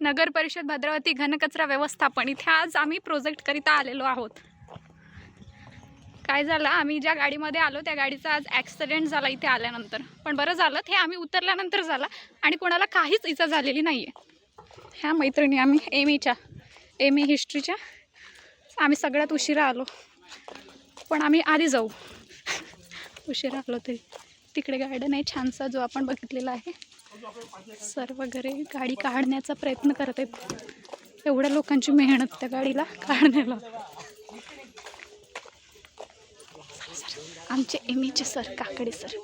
नगर परिषद भद्रावती घनकचरा व्यवस्थापन इथे आज आम्ही प्रोजेक्ट करिता आलेलो आहोत. काय झालं, आम्ही ज्या गाडीमध्ये आलो त्या गाडीचा आज ॲक्सिडेंट झाला इथे आल्यानंतर. पण बरं झालं ते आम्ही उतरल्यानंतर झाला आणि कोणाला काहीच इजा झालेली नाही आहे. ह्या मैत्रिणी आम्ही एम ए हिस्ट्रीच्या आम्ही सगळ्यात उशिरा आलो, पण आम्ही आधी जाऊ. उशिरा आलो तरी तिकडे गार्डन आहे छानसा जो आपण बघितलेला आहे. सर वगैरे गाडी काढण्याचा प्रयत्न करत आहेत. एवढ्या लोकांची मेहनत त्या गाडीला काढण्याला. आमचे एमईचे सर काकडे सर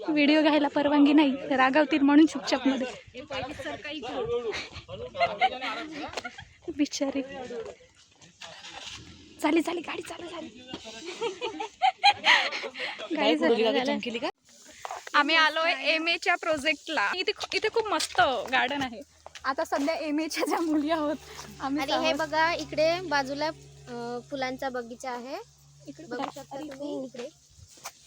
व्हिडिओ घ्यायला परवानगी नाही, रागावतील म्हणून चुपचापमध्ये. बिचारी झाली गाडी चालू झाली. आम्ही आलोय एम एच्या प्रोजेक्टला. इथे खूप मस्त गार्डन आहे. आता सध्या एम एच्या ज्या मुली आहोत आम्ही. आणि हे बघा इकडे बाजूला फुलांचा बगीचा आहे. इकडे बघू शकता तुम्ही. इकडे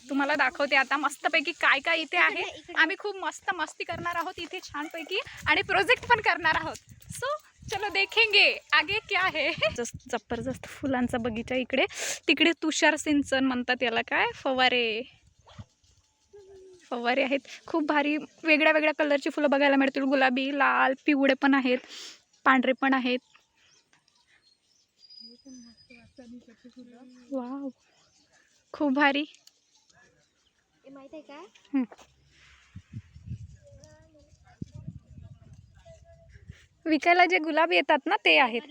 तुम्हाला दाखवते आता मस्तपैकी काय काय इथे आहे. आम्ही खूप मस्त मस्ती करणार आहोत इथे छानपैकी आणि प्रोजेक्ट पण करणार आहोत. सो चलो देखेंगे आगे क्या है. जबरदस्त फुलांचा बगीचा इकडे. तिकडे तुषार सिंचन म्हणतात याला, काय फवारे आहेत. खूप भारी वेगळ्या वेगळ्या कलरची फुलं बघायला मिळतील. गुलाबी, लाल, पिवळे पण आहेत, पांढरे पण आहेत. वाव, खूप भारी. माहित आहे का विकायला जे गुलाब येतात ना ते आहेत.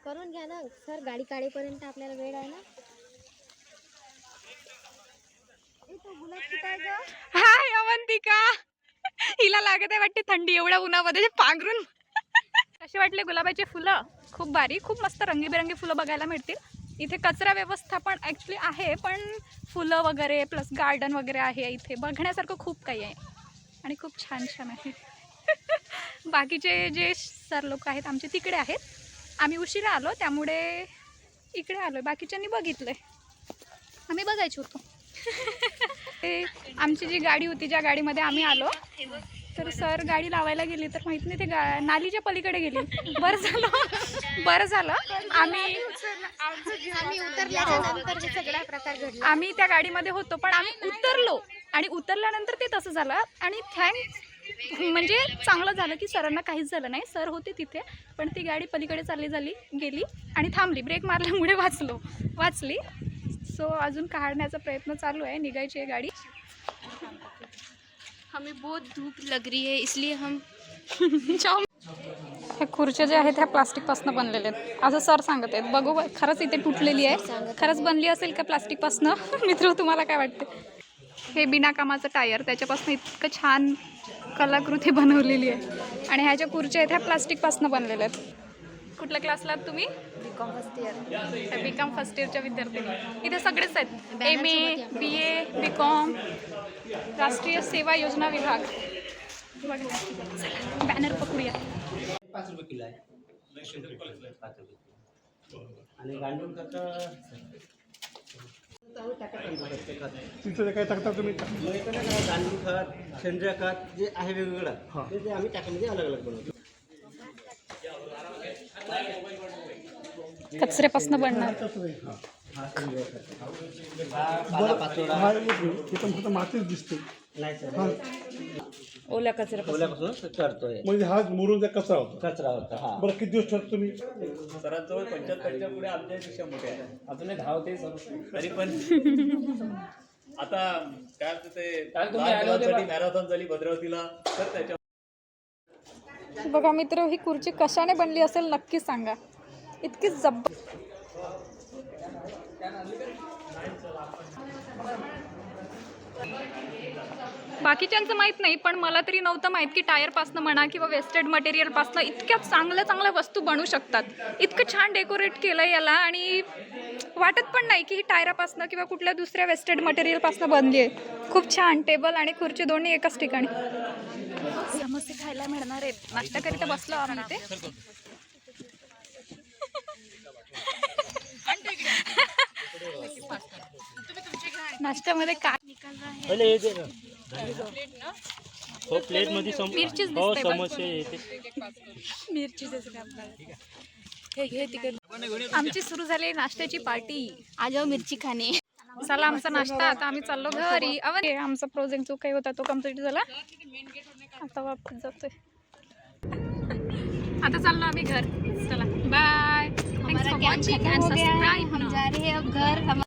करून घ्या ना सर, गाडी काढेपर्यंत आपल्याला वेळ आहे ना. हाय अवंतिका, हिला लागत आहे वाटते थंडी एवढ्या उन्हामध्ये पांघरून. कसे वाटले गुलाबाचे फुलं? खूप भारी, खूप मस्त रंगीबेरंगी फुलं बघायला मिळतील. इथे कचरा व्यवस्थापन ॲक्च्युली आहे, पण फुलं वगैरे प्लस गार्डन वगैरे आहे. इथे बघण्यासारखं खूप काही आहे आणि खूप छान छान आहे. बाकीचे जे सर लोक आहेत आमचे तिकडे आहेत. आम्ही उशिरा आलो त्यामुळे इकडे आलो. बाकीच्यांनी बघितलं आहे, आम्ही बघायचं होतो. ते आमची जी गाडी होती ज्या गाडीमध्ये आम्ही आलो तर सर गाडी लावायला गेली तर माहीत नाही ते नालीच्या पलीकडे गेली. बरं झालं आम्ही उतरल्याच्या नंतर हे सगळा प्रकार घडला. आम्ही त्या गाडीमध्ये होतो पण आम्ही उतरलो आणि उतरल्यानंतर ते तसं झालं. आणि म्हणजे चांगलं झालं की सरांना काहीच झालं नाही. सर होते तिथे पण ती गाडी पलीकडे गेली आणि थांबली. ब्रेक मारल्यामुळे वाचली. सो अजून काढण्याचा प्रयत्न चालू आहे. निघायची आहे गाडी. हमें बहुत धूप लग रही है इसलिए हम हे खुर्च्या ज्या आहेत ह्या प्लास्टिकपासून बनलेले आहेत असं सर सांगत आहेत. बघू खरंच इथे तुटलेली आहे, खरंच बनली असेल का प्लास्टिकपासून? मित्र तुम्हाला काय वाटते? हे बिना कामाचं टायर, त्याच्यापासून इतकं छान कलाकृती बनवलेली आहे. आणि ह्या ज्या खुर्च्या आहेत ह्या प्लास्टिकपासून बनलेल्या आहेत. कुठल्या क्लासला आहात तुम्ही? BCom first year. BCom first इयरच्या विद्यार्थ्यांनी इथे सगळेच आहेत. MA, BA, BCom, राष्ट्रीय सेवा योजना विभाग. बॅनर पकडूया. 5 रुपये किलो आहे. 5 रुपये. आणि गांडूळ खत तिथं काय टाकता तुम्ही? गांडूळ खत, सेंद्रिय खत जे आहे वेगवेगळं ते आम्ही टाकामध्ये अलग अलग बनवतो. कचऱ्यापासून बनणार. फक्त मातीच दिसते. नाही सर, ओल्या कचऱ्यापासून करतोय. म्हणजे हा मुरुमचा कचरा होता. कचरा होता. हा, बरं किती दिवस ठरतो तुम्ही? सरांजवळ 75च्या पुढे आमच्यापेक्षा मोठे आहे. अजून धावते तरी पण आता काय ते मॅरेथॉन झाली भद्रावतीला तर त्याच्या. बघा मित्र, ही खुर्ची कशाने बनली असेल नक्की सांगा. इतकी बाकीच्यांचं माहीत नाही पण मला तरी नव्हतं माहीत की टायरपासनं म्हणा किंवा वेस्टेड मटेरियलपासनं इतक्या चांगल्या वस्तू बनवू शकतात. इतकं छान डेकोरेट केलं याला आणि वाटत पण नाही की ही टायरापासनं किंवा कुठल्या दुसऱ्या वेस्टेड मटेरियलपासनं बनली आहे. खूप छान. टेबल आणि खुर्ची दोन्ही एकाच ठिकाणी. समोसे खायला मिळणार आहेत. नाश्त्याकरिता बसलो आम्ही इथे. नाश्त्यामध्ये काय हो प्लेट मध्ये मिरचीच हो दिसते बस. समोसे येते. मिरचीच दिसते आपल्याला. हे घे तिकडे. आमची सुरू झाली नाश्त्याची पार्टी. आज मिरची खाणे. चला आमचा नाश्ता, आता आम्ही चाललो घरी. आमचा प्रोजेक्ट जो काही होता तो कम्प्लीट झाला, आता वापस जातोय. आता चाललो आम्ही घर. चला bye. Thanks for watching and subscribe. हम जा रहे हैं अब घर.